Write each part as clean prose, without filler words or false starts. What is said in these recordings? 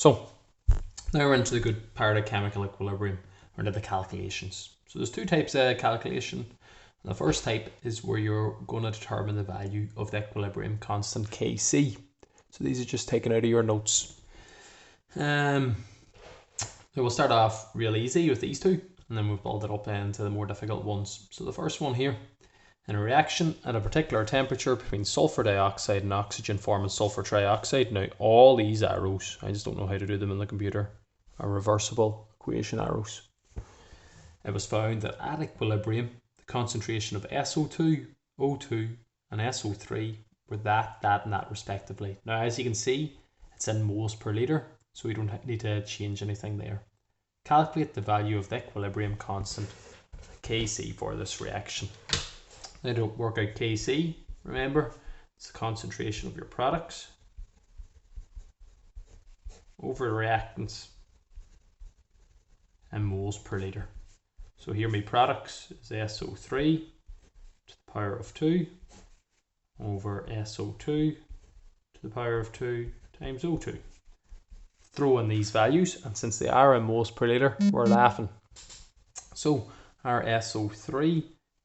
So now we're into the good part of chemical equilibrium, or into the calculations. So there's two types of calculation. The first type is where you're going to determine the value of the equilibrium constant Kc. So these are just taken out of your notes. So we'll start off real easy with these two, and then we'll build it up into the more difficult ones. So the first one here, in a reaction at a particular temperature between sulfur dioxide and oxygen forming sulfur trioxide. Now all these arrows, I just don't know how to do them in the computer, are reversible equation arrows. It was found that at equilibrium, the concentration of SO2, O2 and SO3 were that, and that respectively. Now as you can see, it's in moles per litre, so we don't need to change anything there. Calculate the value of the equilibrium constant Kc for this reaction. Now to work out Kc, remember, it's the concentration of your products over the reactants in moles per litre. So here my products is SO3 to the power of 2 over SO2 to the power of 2 times O2. Throw in these values, and since they are in moles per litre, we're laughing. So our SO3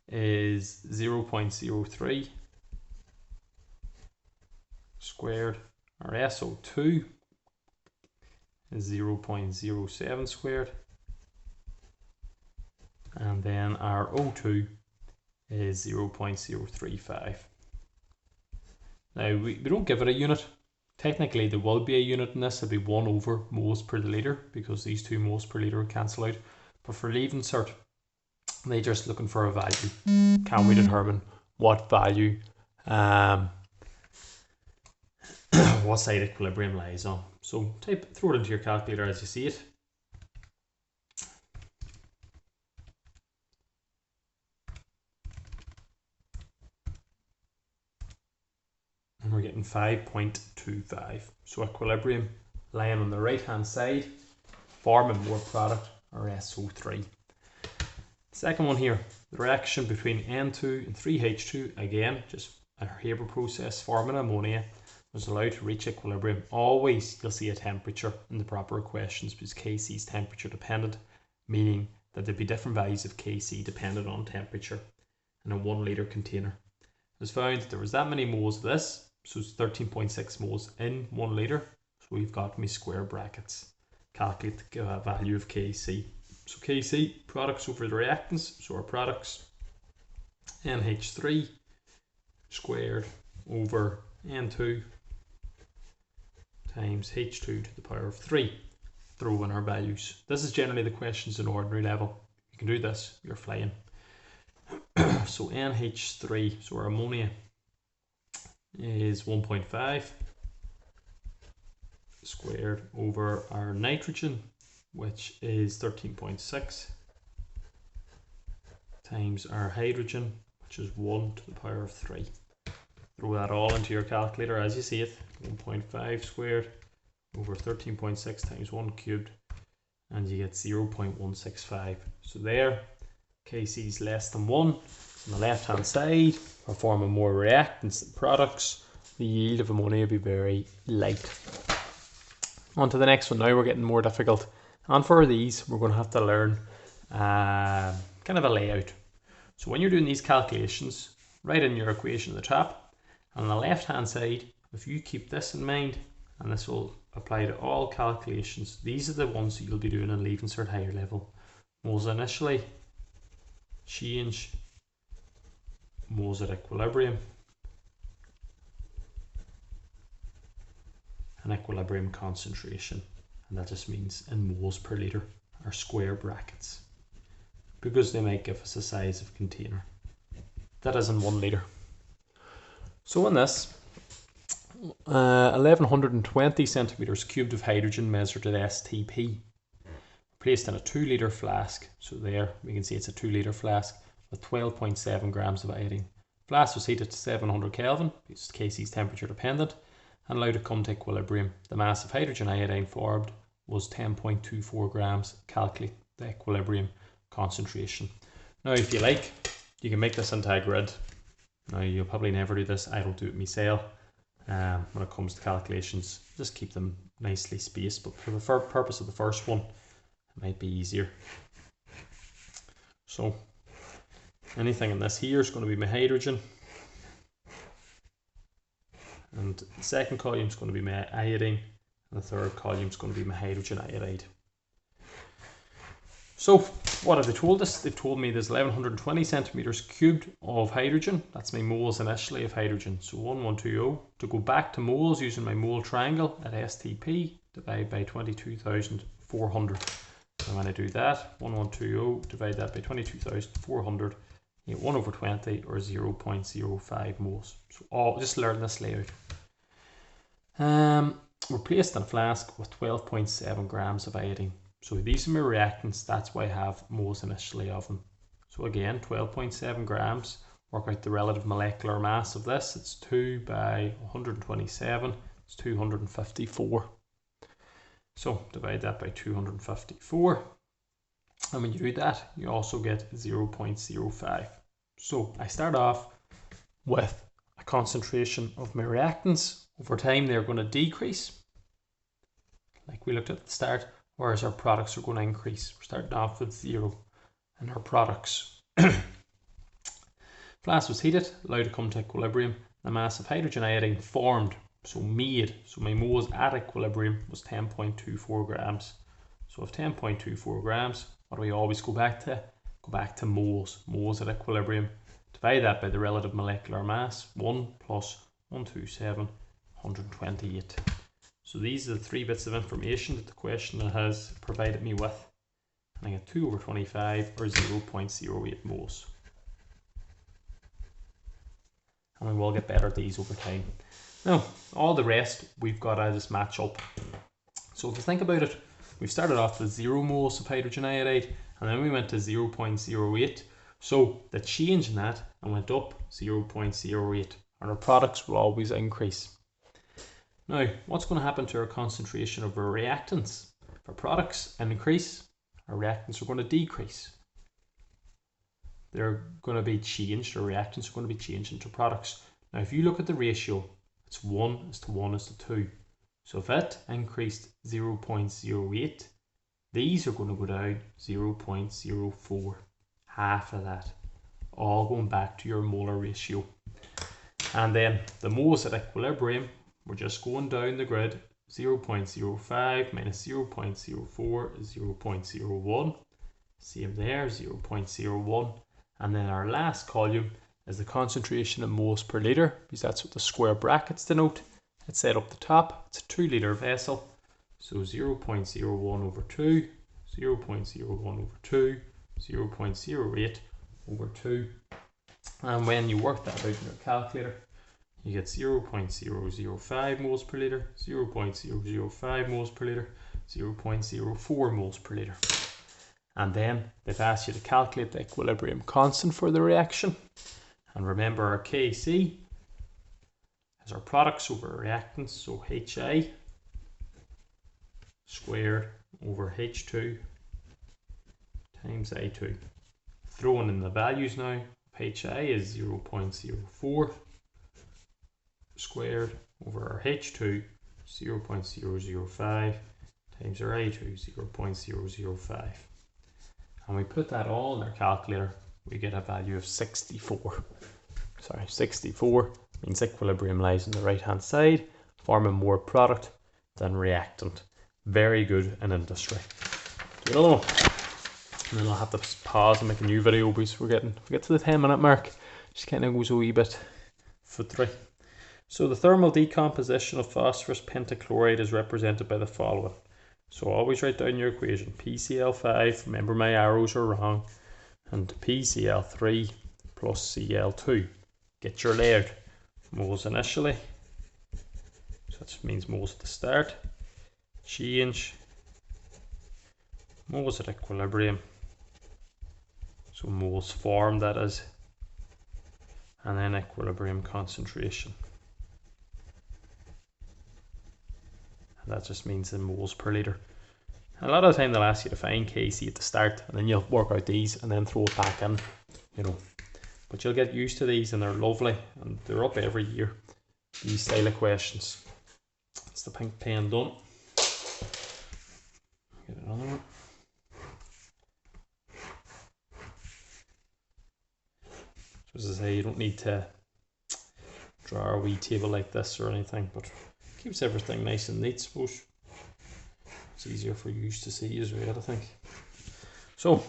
is 0.03 squared. Our SO2 is 0.07 squared. And then our O2 is 0.035. Now we don't give it a unit. Technically there will be a unit in this. It'll be 1 over moles per litre, because these two moles per litre cancel out. But for leaving cert, they're just looking for a value. Can we determine what value what side equilibrium lies on? So throw it into your calculator as you see it. And we're getting 5.25. So equilibrium lying on the right hand side, forming more product, or SO3. Second one here, the reaction between N2 and 3H2, again, just a Haber process forming ammonia, was allowed to reach equilibrium. Always you'll see a temperature in the proper equations, because Kc is temperature dependent, meaning that there'd be different values of Kc dependent on temperature in a 1 litre container. It was found that there was that many moles of this, so it's 13.6 moles in 1 litre, so we've got my square brackets. Calculate the value of Kc. So Kc, products over the reactants, so our products, NH3 squared over N2 times H2 to the power of 3. Throw in our values. This is generally the questions in ordinary level. You can do this, you're flying. So NH3, so our ammonia is 1.5 squared over our nitrogen, which is 13.6, times our hydrogen, which is 1 to the power of 3. Throw that all into your calculator as you see it. 1.5 squared over 13.6 times 1 cubed, and you get 0.165. So there, Kc is less than 1. On the left hand side, we're forming more reactants and products. The yield of ammonia will be very light. On to the next one now, we're getting more difficult. And for these, we're going to have to learn kind of a layout. So when you're doing these calculations, write in your equation at the top. And on the left hand side, if you keep this in mind, and this will apply to all calculations, these are the ones that you'll be doing in Leaving Cert higher level. Moles initially, change, moles at equilibrium, and equilibrium concentration. And that just means in moles per litre, or square brackets, because they might give us a size of container. That is in 1 litre. So in this, 1120 centimetres cubed of hydrogen measured at STP, placed in a 2 litre flask. So there we can see it's a 2 litre flask with 12.7 grams of iodine. Flask was heated to 700 Kelvin, because Kc is temperature dependent, and allowed to come to equilibrium. The mass of hydrogen iodine formed was 10.24 grams. Calculate the equilibrium concentration. Now if you like, you can make this into a grid. Now you'll probably never do this, I don't do it myself. when it comes to calculations. Just keep them nicely spaced, but for the purpose of the first one, it might be easier. So anything in this here is going to be my hydrogen, and the second column is going to be my iodine, and the third column is going to be my hydrogen iodide. So what have they told us? They've told me there's 1120 centimeters cubed of hydrogen. That's my moles initially of hydrogen. So 1120. To go back to moles using my mole triangle at STP, divide by 22,400. And when I do that, 1120, divide that by 22,400, you get 1 over 20 or 0.05 moles. So just learn this layout. We're placed in a flask with 12.7 grams of iodine. So these are my reactants, that's why I have moles initially of them. So again, 12.7 grams, work out the relative molecular mass of this. It's 2 by 127, it's 254. So divide that by 254. And when you do that, you also get 0.05. So I start off with a concentration of my reactants. Over time, they're going to decrease, like we looked at the start, whereas our products are going to increase. We're starting off with 0 in our products. Flask was heated, allowed to come to equilibrium. The mass of hydrogen iodine formed, so made. So my moles at equilibrium was 10.24 grams. So if 10.24 grams, what do we always go back to? Go back to moles. Moles at equilibrium. Divide that by the relative molecular mass. 1 plus 127, 128. So these are the 3 bits of information that the question has provided me with. And I get 2 over 25 or 0.08 moles. And we will get better at these over time. Now, all the rest we've got to just match up. So if you think about it, we started off with 0 moles of hydrogen iodide, and then we went to 0.08. So the change in that and went up 0.08, and our products will always increase. Now, what's going to happen to our concentration of our reactants? If our products increase, our reactants are going to decrease. They're going to be changed, our reactants are going to be changed into products. Now, if you look at the ratio, it's 1 is to 1 is to 2. So if it increased 0.08, these are going to go down 0.04, half of that, all going back to your molar ratio. And then the moles at equilibrium, we're just going down the grid, 0.05 minus 0.04 is 0.01. Same there, 0.01. And then our last column is the concentration in moles per litre, because that's what the square brackets denote. It's set up the top, it's a 2 litre vessel. So 0.01 over 2, 0.01 over 2, 0.08 over 2. And when you work that out in your calculator, you get 0.005 moles per litre, 0.005 moles per litre, 0.04 moles per litre. And then they've asked you to calculate the equilibrium constant for the reaction. And remember, our Kc is our products over reactants, so Hi squared over H2 times I2. Throwing in the values now, Hi is 0.04 squared over our H2, 0.005 times our I2, 0.005. And we put that all in our calculator, we get a value of 64. Sorry, 64 means equilibrium lies on the right hand side, forming more product than reactant. Very good in industry. Do another one. And then I'll have to pause and make a new video because we get to the 10-minute mark. Just kind of goes a wee bit futtery. So the thermal decomposition of phosphorus pentachloride is represented by the following. So always write down your equation. PCl5, remember my arrows are wrong, and PCl3 plus Cl2. Get your layout. Moles initially, so that means moles at the start. Change. Moles at equilibrium. So moles formed, that is. And then equilibrium concentration. That just means in moles per litre. A lot of the time they'll ask you to find Kc at the start, and then you'll work out these and then throw it back in, you know. But you'll get used to these, and they're lovely, and they're up every year. these style of questions. That's the pink pen done. Get another one. So as I say, you don't need to draw a wee table like this or anything, but keeps everything nice and neat, I suppose. It's easier for you to see as well, I think. So,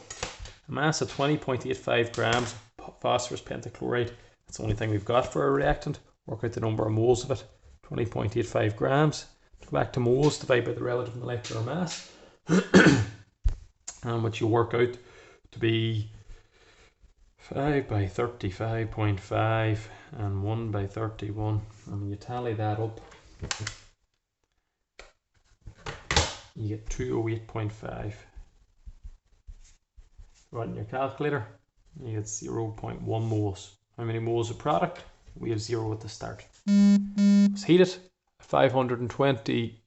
a mass of 20.85 grams of phosphorus pentachloride. That's the only thing we've got for a reactant. Work out the number of moles of it. 20.85 grams. Go back to moles, divide by the relative molecular mass. And what you work out to be 5 by 35.5 and 1 by 31. And when you tally that up, you get 208.5. Run your calculator, you get 0.1 moles. How many moles of product? We have 0 at the start. Let's heat it. 523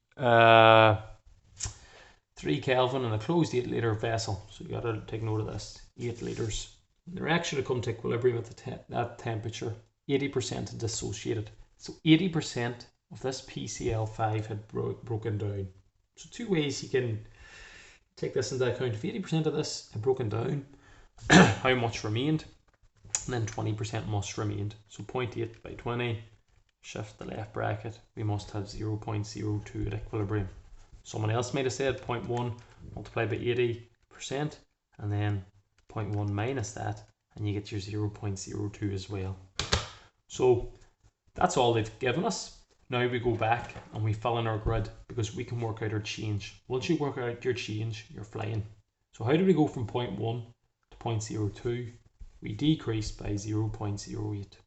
Kelvin in a closed 8 litre vessel. So you got to take note of this. 8 litres. The reaction to come to equilibrium at that temperature, 80% dissociated. So 80% of this PCl5 had broken down. So two ways you can take this into account. If 80% of this had broken down, how much remained? And then 20% must remained. So 0.8 by 20, shift the left bracket, we must have 0.02 at equilibrium. Someone else might have said 0.1 multiplied by 80%, and then 0.1 minus that, and you get your 0.02 as well. So that's all they've given us. Now we go back and we fill in our grid because we can work out our change. Once you work out your change, you're flying. So how do we go from 0.1 to 0.02? We decrease by 0.08.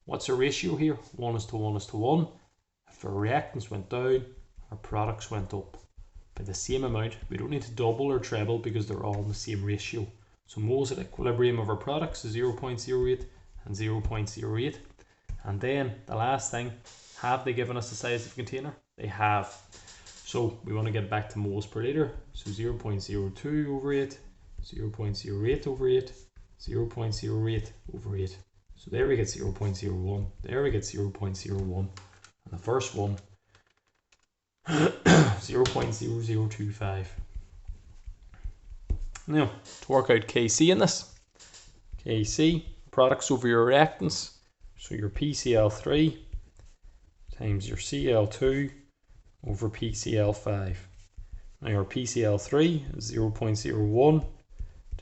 What's our ratio here? 1 is to 1 is to 1. If our reactants went down, our products went up by the same amount. We don't need to double or treble because they're all in the same ratio. So moles at equilibrium of our products is 0.08 and 0.08. And then the last thing, have they given us the size of the container? They have. So we want to get back to moles per litre. So 0.02 over 8, 0.08 over 8, 0.08 over 8. So there we get 0.01. There we get 0.01. And the first one, 0.0025. Now, to work out Kc in this, Kc, products over your reactants. So your PCl3 times your Cl2 over PCl5. Now your PCl3 is 0.01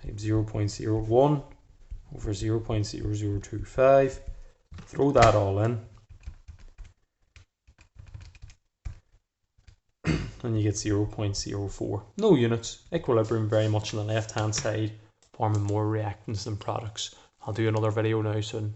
times 0.01 over 0.0025. Throw that all in. And you get 0.04. No units. Equilibrium very much on the left hand side, forming more reactants than products. I'll do another video now soon.